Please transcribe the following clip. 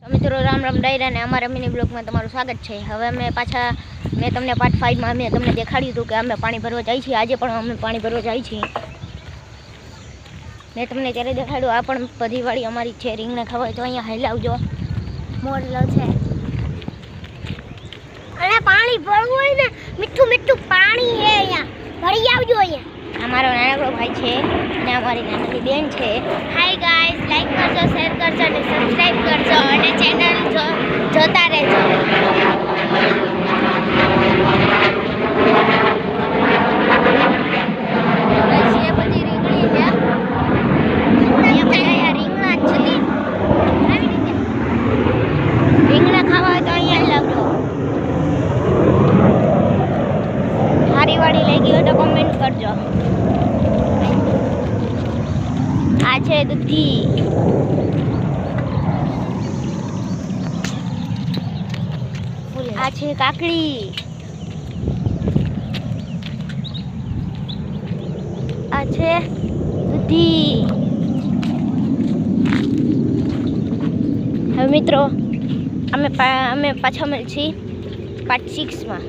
તો મિત્રો રામ રામ ડાયરા ને અમારા મિની બ્લોગમાં તમારું સ્વાગત છે। હવે અમે પાછા મેં તમને પાર્ટ 5 માં અમે તમને દેખાડ્યું હતું કે અમે પાણી ભરવા જાય છીએ। આજે પણ અમે પાણી ભરવા જાય છીએ। મેં તમને ત્યારે દેખાડ્યું આ પણ બધી વાળી અમારી છે। રીંગણા ખાવા તો અહીંયા હલાવજો મોરલો છે અને પાણી ભરવું હોય ને મીઠું મીઠું પાણી છે અહીંયા ભરી આવજો। અહીંયા અમારો નાનકડો ભાઈ છે અને અમારી નાનકડી બેન છે। હાય ગાઈસ, લાઈક કરજો, શેર કરજો અને સબસ્ક્રાઇબ કરજો અને ચેનલ જોતા રહેજો। એ બધી રીંગણી છે, અહીંયા રીંગણા જ છે। રીંગણા ખાવા હોય તો અહીંયા લાવજો। સારી વાળી લાગી હોય તો કમેન્ટ કરજો। આ છે દૂધી, આ છે કાકડી, આ છે દૂધી। હવે મિત્રો અમે પાછા મળીએ પાર્ટ 6 માં।